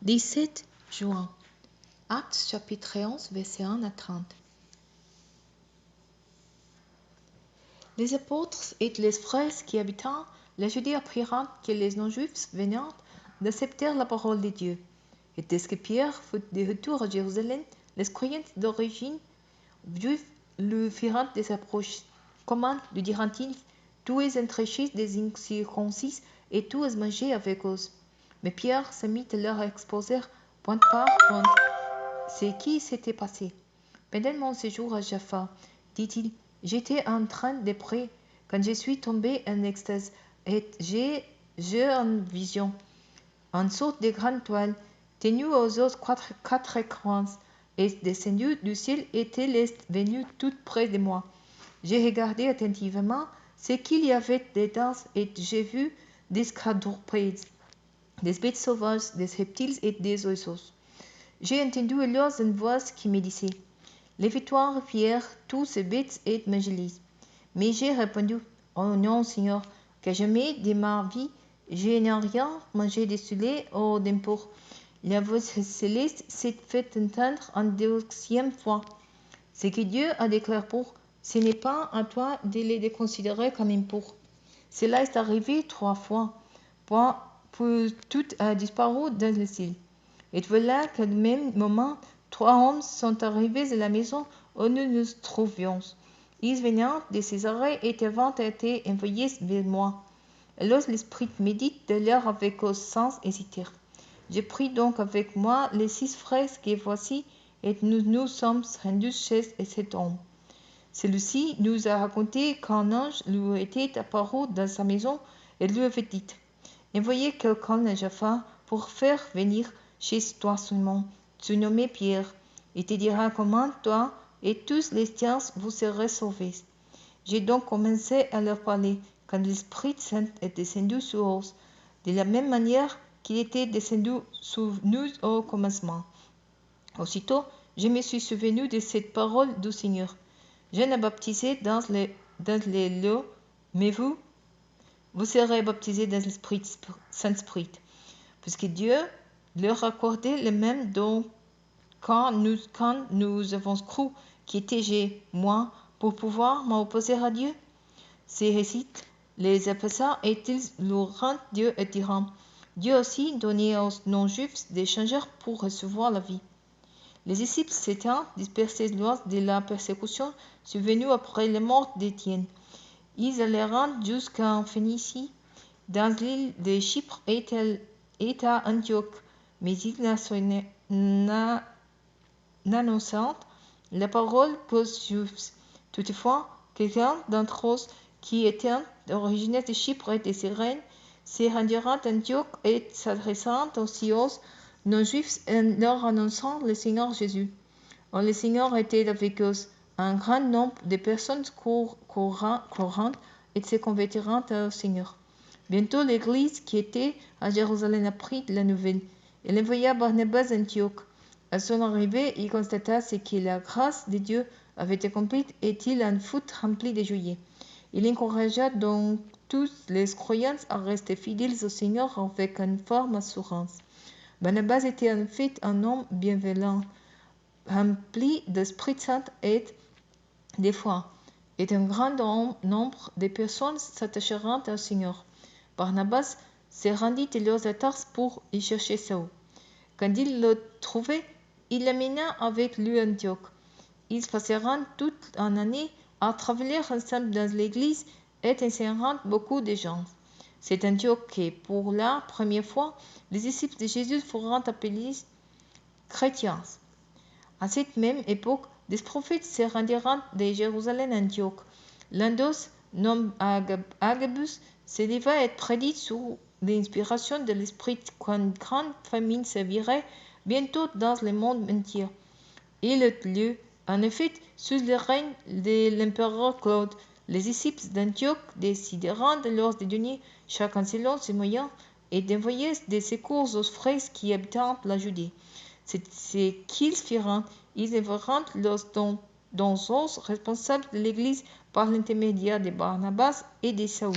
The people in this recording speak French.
17 juin. Actes chapitre 11, versets 1 à 30. Les apôtres et les frères qui habitaient la Judée apprirent que les non-juifs venaient d'accepter la parole de Dieu. Et dès que Pierre fut de retour à Jérusalem, les croyants d'origine juive lui firent des approches. Comment, lui dirent-ils, tous entrechés des incirconcis et tous mangés avec eux. Mais Pierre se mit à leur exposer point par point ce qui s'était passé. Pendant mon séjour à Jaffa, dit-il, j'étais en train de prier quand je suis tombé en extase et j'ai en vision une sorte de grande toile tenue aux autres quatre coins et descendue du ciel était venue tout près de moi. J'ai regardé attentivement ce qu'il y avait dedans et j'ai vu des quadrupèdes, des bêtes sauvages, des reptiles et des oiseaux. J'ai entendu alors une voix qui me disait, lève-toi, fier, tous ces bêtes et mange-les. Mais j'ai répondu, oh non, Seigneur, que jamais de ma vie je n'ai rien mangé de soulet ou d'impur. La voix céleste s'est fait entendre une deuxième fois. Ce que Dieu a déclaré pour, ce n'est pas à toi de les considérer comme impurs. Cela est arrivé 3 fois, puis tout a disparu dans le ciel. Et voilà qu'au même moment, 3 hommes sont arrivés à la maison où nous nous trouvions. Ils venaient de Césarée et avaient été envoyés vers moi. Alors l'Esprit me dit d'aller avec eux sans hésiter. Je pris donc avec moi les 6 frères que voici, et nous nous sommes rendus chez cet homme. Celui-ci nous a raconté qu'un ange lui était apparu dans sa maison et lui avait dit, envoyez quelqu'un à Jaffa pour faire venir chez toi Simon, surnommé Pierre, et te dira comment toi et tous les tiens vous serez sauvés. J'ai donc commencé à leur parler quand l'Esprit Saint est descendu sur eux, de la même manière qu'il était descendu sur nous au commencement. Aussitôt, je me suis souvenu de cette parole du Seigneur. Je n'ai baptisé dans l'eau, mais vous serez baptisés dans l'Esprit Saint-Esprit, puisque Dieu leur accordait le même don quand nous avons cru qui étais-je, moi, pour pouvoir m'opposer à Dieu. Ces récits, les apostles et-ils loueront Dieu et diront, Dieu aussi donnait aux non-juifs des changeurs pour recevoir la vie. Les disciples s'étant dispersés lors de la persécution survenue après la mort d'Étienne. Ils allèrent jusqu'en Phénicie, dans l'île de Chypre et à Antioche, mais ils n'annonçant la parole qu'aux Juifs. Toutefois, quelqu'un d'entre eux qui était originaire de Chypre et de Cyrène se rendirent à Antioche et s'adressant aussi aux non-juifs en leur annonçant le Seigneur Jésus. Or le Seigneur était avec eux. Un grand nombre de personnes courant et se convertirent au Seigneur. Bientôt l'église qui était à Jérusalem apprit la nouvelle. Elle envoya Barnabas à Antioche. À son arrivée, il constata ce que la grâce de Dieu avait accompli et il en fut rempli de joie. Il encouragea donc tous les croyants à rester fidèles au Seigneur avec une ferme assurance. Barnabas était en fait un homme bienveillant, rempli d'Esprit Saint et de foi, et un grand nombre de personnes s'attachèrent au Seigneur. Barnabas se rendit alors à Tars pour y chercher Saül. Quand il le trouvait, il l'amena avec lui à Antioche. Ils passèrent toute une année à travailler ensemble dans l'église et enseignant beaucoup de gens. C'est Antioche que, pour la première fois, les disciples de Jésus furent appelés chrétiens. À cette même époque, des prophètes se rendirent de Jérusalem à Antioche. L'un d'eux, nommé Agabus, se leva et prédit sous l'inspiration de l'Esprit qu'une grande famine servirait bientôt dans le monde entier. Il eut lieu, en effet, sous le règne de l'empereur Claude. Les disciples d'Antioche décidèrent alors de donner, chacun selon ses moyens, et d'envoyer des secours aux frères qui habitaient la Judée. C'est ce qu'ils firent. Ils envoyèrent leurs dons responsables de l'Église par l'intermédiaire de Barnabas et de Saül.